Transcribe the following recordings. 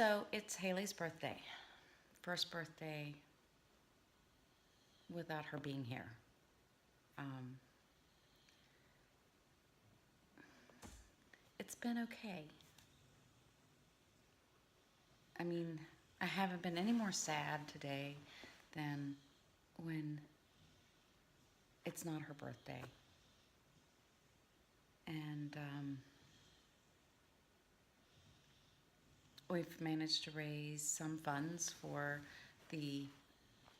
So it's Haley's birthday. First birthday without her being here. Um, it's been okay. I mean, I haven't been any more sad today than when it's not her birthday. And we've managed to raise some funds for the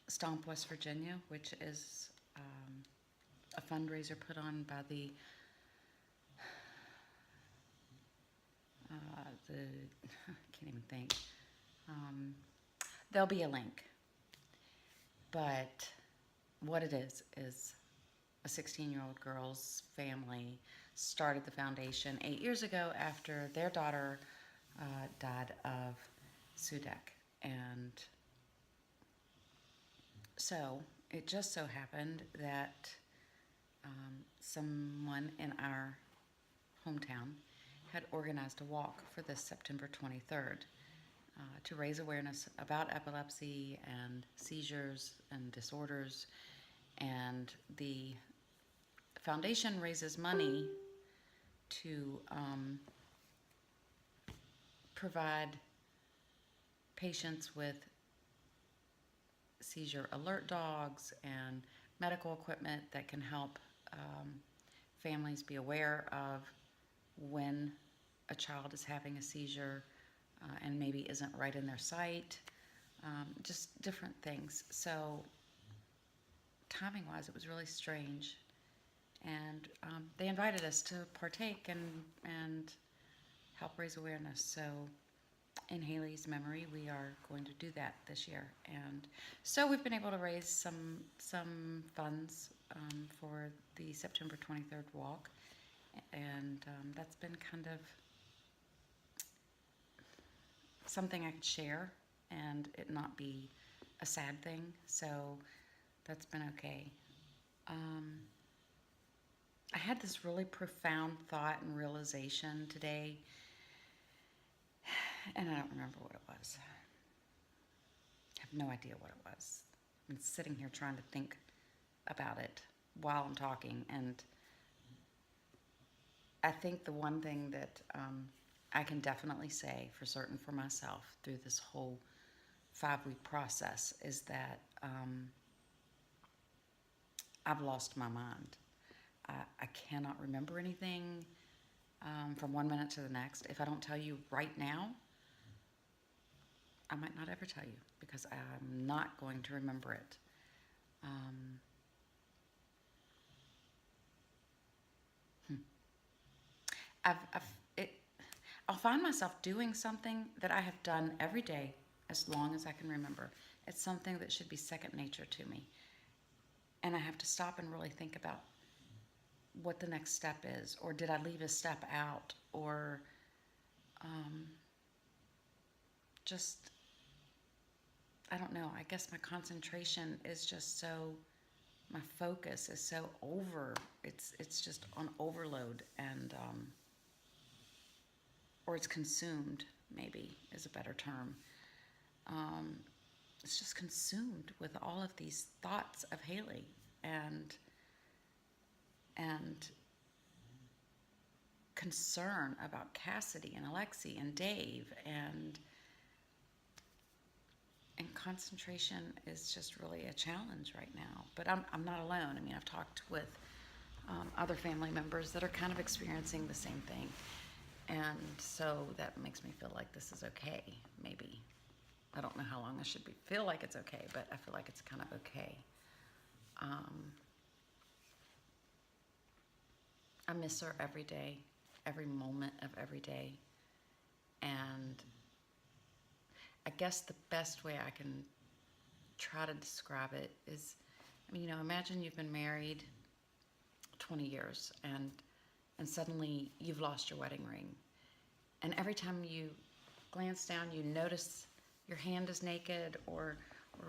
Stomp West Virginia, which is a fundraiser put on by the I can't even think. Um, there'll be a link, but what it is a 16-year-old girl's family started the foundation 8 years ago after their daughter died of SUDEC. And so it just so happened that someone in our hometown had organized a walk for this September 23rd to raise awareness about epilepsy and seizures and disorders. And the foundation raises money to provide patients with seizure alert dogs and medical equipment that can help families be aware of when a child is having a seizure and maybe isn't right in their sight, just different things. So timing wise, it was really strange. And they invited us to partake and help raise awareness. So in Haley's memory, we are going to do that this year. And so we've been able to raise some funds for the September 23rd walk. And that's been kind of something I could share and it not be a sad thing. So that's been okay. I had this really profound thought and realization today, and I don't remember what it was. I have no idea what it was. I'm sitting here trying to think about it while I'm talking, and I think the one thing that I can definitely say for certain for myself through this whole 5-week process is that I've lost my mind. I cannot remember anything from 1 minute to the next. If I don't tell you right now, I might not ever tell you because I'm not going to remember it. I'll find myself doing something that I have done every day as long as I can remember. It's something that should be second nature to me. And I have to stop and really think about what the next step is, or did I leave a step out, or just, I don't know, I guess my concentration is just so, my focus is so it's just on overload, and or it's consumed, maybe is a better term. It's just consumed with all of these thoughts of Haley and concern about Cassidy and Alexi and Dave, and concentration is just really a challenge right now. But I'm not alone. I mean, I've talked with other family members that are kind of experiencing the same thing, and so that makes me feel like this is okay. Maybe I don't know how long I should feel like it's okay, but I feel like it's kind of okay. I miss her every day, every moment of every day. And I guess the best way I can try to describe it is, I mean, imagine you've been married 20 years and suddenly you've lost your wedding ring. And every time you glance down, you notice your hand is naked, or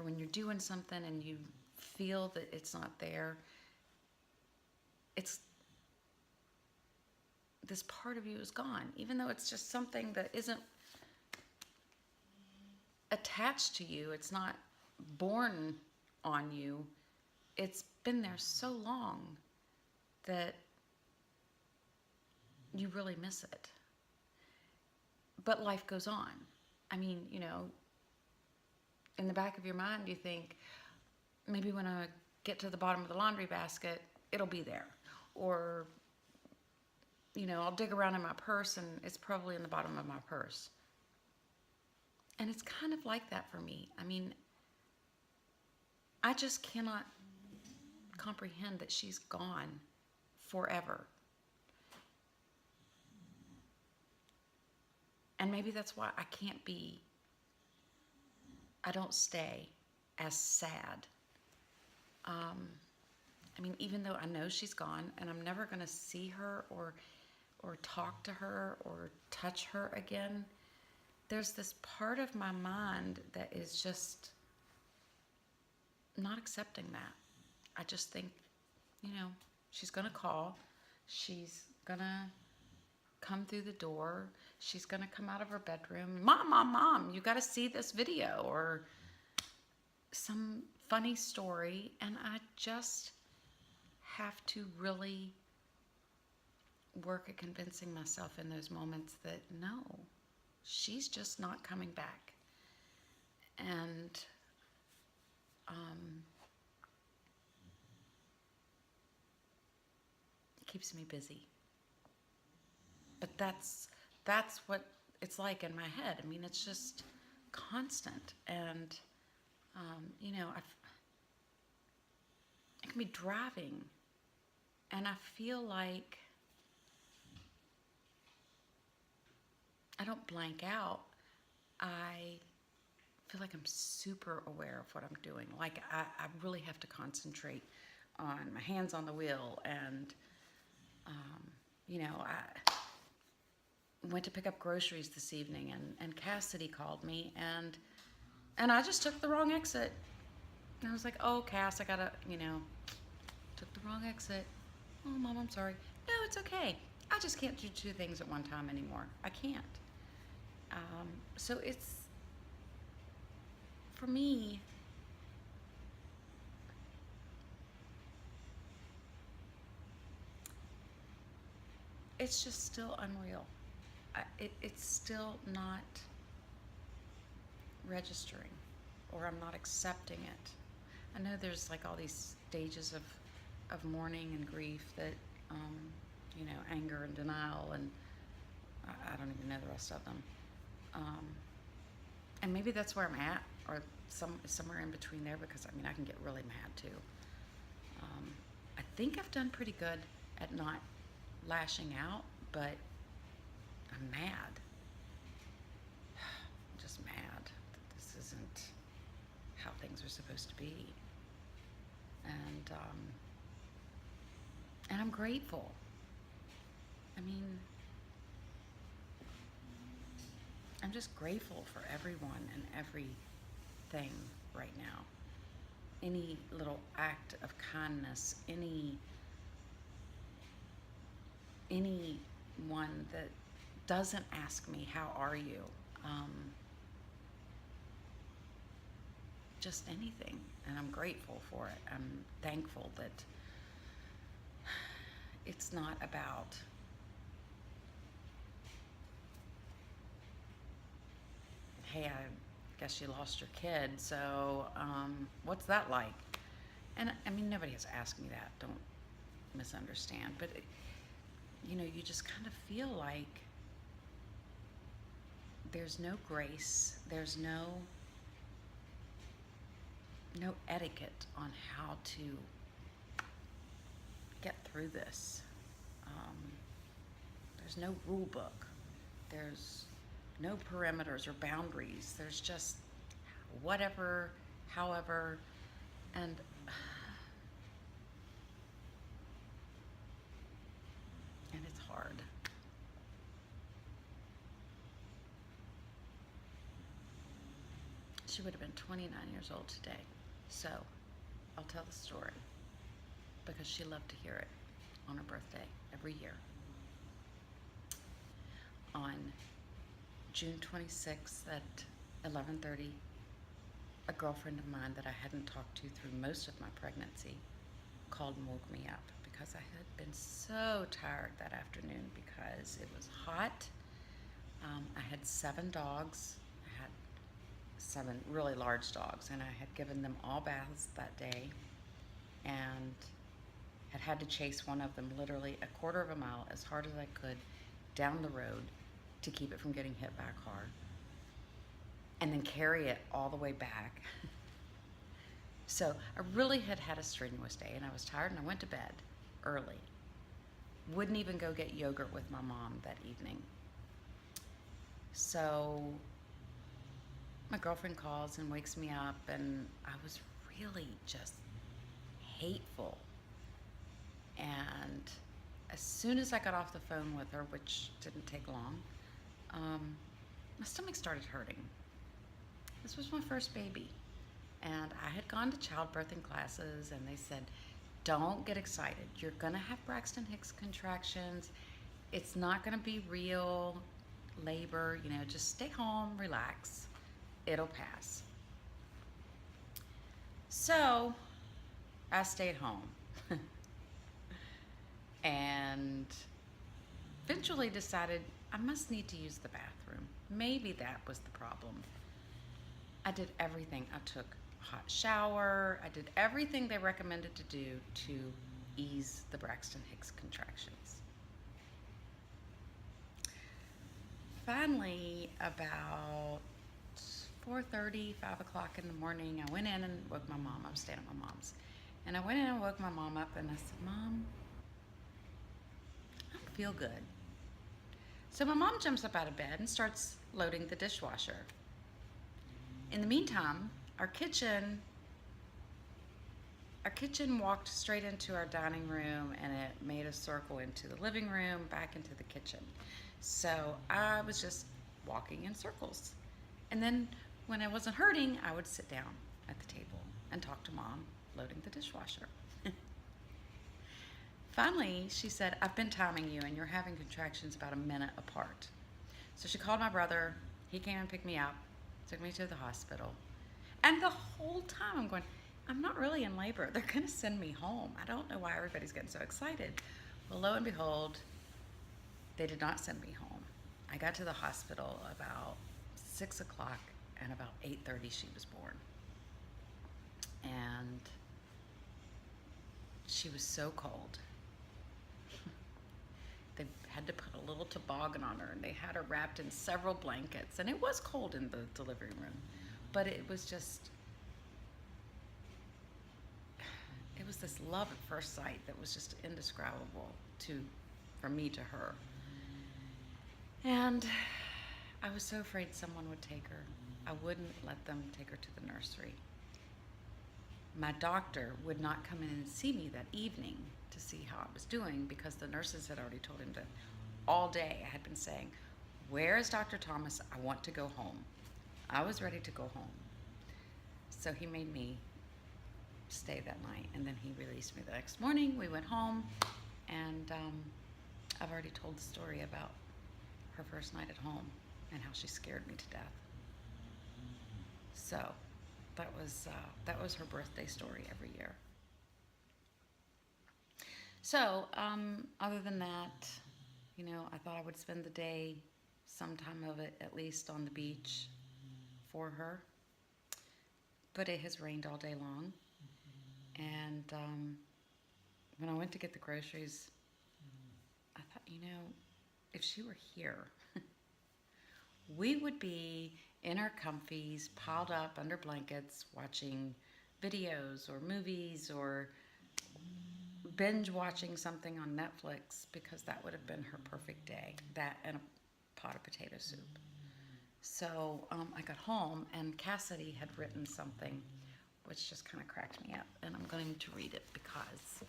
when you're doing something and you feel that it's not there, it's this part of you is gone, even though it's just something that isn't attached to you. It's not born on you. It's been there so long that you really miss it. But life goes on. I mean, in the back of your mind, you think, maybe when I get to the bottom of the laundry basket, it'll be there. Or, I'll dig around in my purse and it's probably in the bottom of my purse. And it's kind of like that for me. I mean, I just cannot comprehend that she's gone forever. And maybe that's why I don't stay as sad. I mean, even though I know she's gone and I'm never going to see her or talk to her or touch her again, there's this part of my mind that is just not accepting that. I just think, she's going to call. She's going to come through the door. She's going to come out of her bedroom. Mom, you got to see this video, or some funny story. And I just have to really work at convincing myself in those moments that no, she's just not coming back. And it keeps me busy. But that's what it's like in my head. I mean, it's just constant. And, I can be driving and I feel like I don't blank out. I feel like I'm super aware of what I'm doing. Like I really have to concentrate on my hands on the wheel. And, I went to pick up groceries this evening and Cassidy called me and I just took the wrong exit. And I was like, oh, Cass, I gotta, took the wrong exit. Oh, Mom, I'm sorry. No, it's okay. I just can't do two things at one time anymore. I can't. So it's, for me, it's just still unreal. It's still not registering, or I'm not accepting it. I know there's like all these stages of mourning and grief that, anger and denial, and I don't even know the rest of them. And maybe that's where I'm at, or somewhere in between there, because I can get really mad too. I think I've done pretty good at not lashing out, but I'm mad. I'm just mad that this isn't how things are supposed to be. And I'm grateful. I'm just grateful for everyone and everything right now. Any little act of kindness, anyone that doesn't ask me, how are you? Just anything. And I'm grateful for it. I'm thankful that it's not about hey, I guess you lost your kid, so what's that like? And nobody has asked me that, don't misunderstand, but you just kind of feel like there's no grace, there's no etiquette on how to get through this. There's no rule book, there's no perimeters or boundaries, there's just whatever, however, and it's hard. She would have been 29 years old today, so I'll tell the story because she loved to hear it on her birthday every year. On June 26th at 11:30, a girlfriend of mine that I hadn't talked to through most of my pregnancy called and woke me up because I had been so tired that afternoon because it was hot. I had 7 dogs. I had 7 really large dogs, and I had given them all baths that day and had to chase one of them literally a quarter of a mile as hard as I could down the road to keep it from getting hit by a car, and then carry it all the way back. So I really had a strenuous day, and I was tired, and I went to bed early. Wouldn't even go get yogurt with my mom that evening. So my girlfriend calls and wakes me up, and I was really just hateful. And as soon as I got off the phone with her, which didn't take long, my stomach started hurting. This was my first baby. And I had gone to childbirthing classes, and they said, don't get excited. You're going to have Braxton Hicks contractions. It's not going to be real labor. Just stay home, relax. It'll pass. So I stayed home and eventually decided I must need to use the bathroom. Maybe that was the problem. I did everything. I took a hot shower. I did everything they recommended to do to ease the Braxton Hicks contractions. Finally, about 4:30, 5 o'clock in the morning, I went in and woke my mom. I was staying at my mom's. And I went in and woke my mom up, and I said, Mom, I don't feel good. So my mom jumps up out of bed and starts loading the dishwasher. In the meantime, our kitchen walked straight into our dining room, and it made a circle into the living room, back into the kitchen. So I was just walking in circles. And then when I wasn't hurting, I would sit down at the table and talk to Mom, loading the dishwasher. Finally, she said, I've been timing you, and you're having contractions about a minute apart. So she called my brother. He came and picked me up, took me to the hospital. And the whole time I'm going, I'm not really in labor. They're going to send me home. I don't know why everybody's getting so excited. Well, lo and behold, they did not send me home. I got to the hospital about 6 o'clock, and about 8:30 she was born. And she was so cold. They had to put a little toboggan on her, and they had her wrapped in several blankets, and it was cold in the delivery room, but it was just, it was this love at first sight that was just indescribable from me to her. And I was so afraid someone would take her. I wouldn't let them take her to the nursery. My doctor would not come in and see me that evening to see how I was doing, because the nurses had already told him that all day I had been saying, where is Dr. Thomas? I want to go home. I was ready to go home. So he made me stay that night, and then he released me the next morning. We went home, and I've already told the story about her first night at home and how she scared me to death. So that was her birthday story every year. So other than that, I thought I would spend the day, some time of it at least, on the beach for her. But it has rained all day long. And when I went to get the groceries, I thought, if she were here, we would be in our comfies, piled up under blankets, watching videos or movies, or binge watching something on Netflix, because that would have been her perfect day, that and a pot of potato soup. So I got home, and Cassidy had written something which just kind of cracked me up, and I'm going to read it because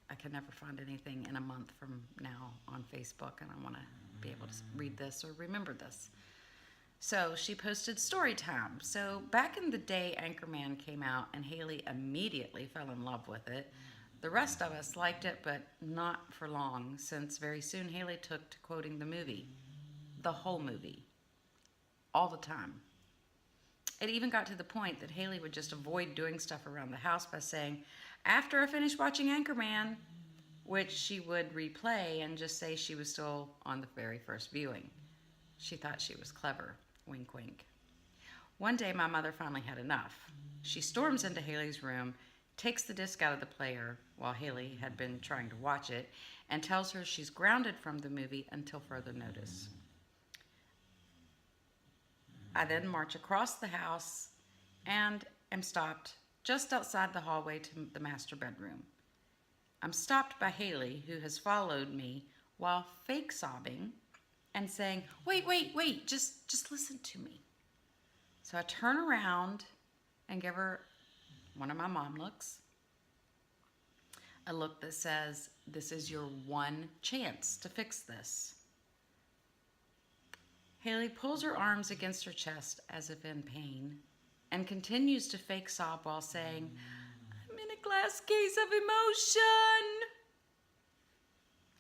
I can never find anything in a month from now on Facebook, and I want to be able to read this or remember this. So she posted story time. So back in the day, Anchorman came out, and Haley immediately fell in love with it. The rest of us liked it, but not for long, since very soon Haley took to quoting the movie, the whole movie. all the time. It even got to the point that Haley would just avoid doing stuff around the house by saying, "After I finish watching Anchorman," which she would replay and just say she was still on the very first viewing. She thought she was clever. Wink, wink. One day, my mother finally had enough. She storms into Haley's room, takes the disc out of the player while Haley had been trying to watch it, and tells her she's grounded from the movie until further notice. I then march across the house and am stopped just outside the hallway to the master bedroom. I'm stopped by Haley, who has followed me while fake sobbing and saying, wait, just listen to me. So I turn around and give her one of my mom looks, a look that says, "This is your one chance to fix this." Haley pulls her arms against her chest as if in pain and continues to fake sob while saying, "I'm in a glass case of emotion."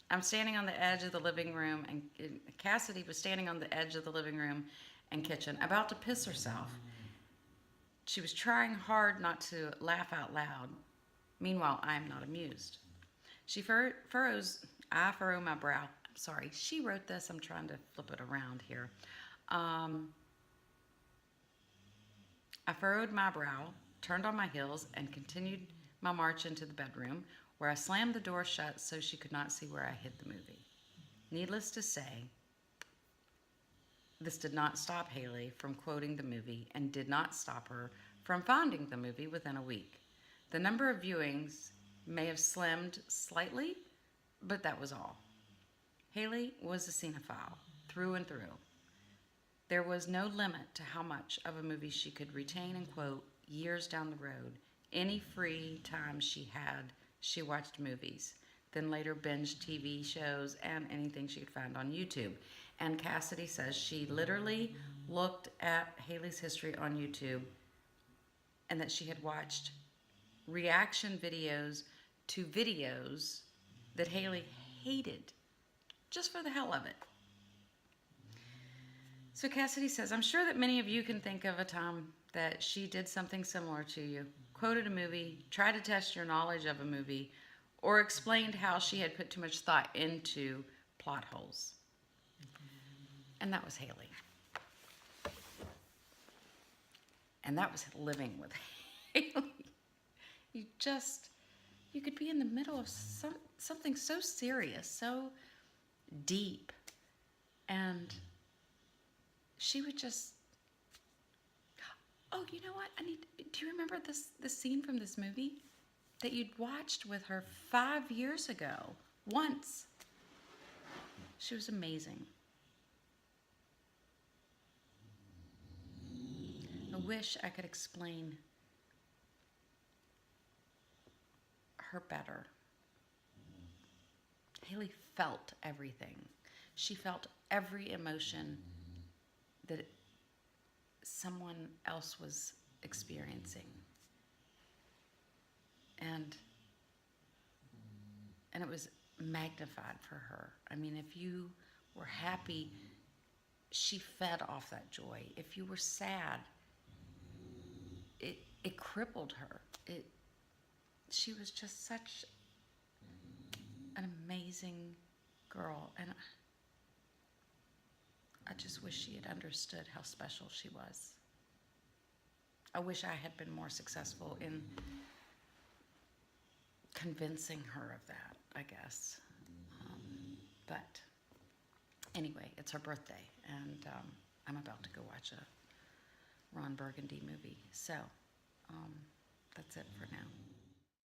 I'm standing on the edge of the living room, and Cassidy was standing on the edge of the living room and kitchen, about to piss herself. She was trying hard not to laugh out loud. Meanwhile, I am not amused. She furrows, I furrow my brow. I'm sorry, she wrote this. I'm trying to flip it around here. I furrowed my brow, turned on my heels, and continued my march into the bedroom, where I slammed the door shut so she could not see where I hid the movie. Needless to say, this did not stop Haley from quoting the movie and did not stop her from finding the movie within a week. The number of viewings may have slimmed slightly, but that was all. Haley was a cinephile through and through. There was no limit to how much of a movie she could retain and quote years down the road. Any free time she had, she watched movies, then later binged TV shows and anything she could find on YouTube. And Cassidy says she literally looked at Haley's history on YouTube and that she had watched reaction videos to videos that Haley hated just for the hell of it. So Cassidy says, "I'm sure that many of you can think of a time that she did something similar to you, quoted a movie, tried to test your knowledge of a movie, or explained how she had put too much thought into plot holes." And that was Haley. And that was living with Haley. You could be in the middle of something so serious, so deep, and she would just, "Oh, you know what? Do you remember this scene from this movie that you'd watched with her 5 years ago, once?" She was amazing. I wish I could explain her better. Haley felt everything. She felt every emotion that someone else was experiencing. And it was magnified for her. I mean, if you were happy, she fed off that joy. If you were sad, it crippled her. She was just such an amazing girl, and I just wish she had understood how special she was. I wish I had been more successful in convincing her of that, I guess. But anyway, it's her birthday, and I'm about to go watch a Ron Burgundy movie. So that's it for now.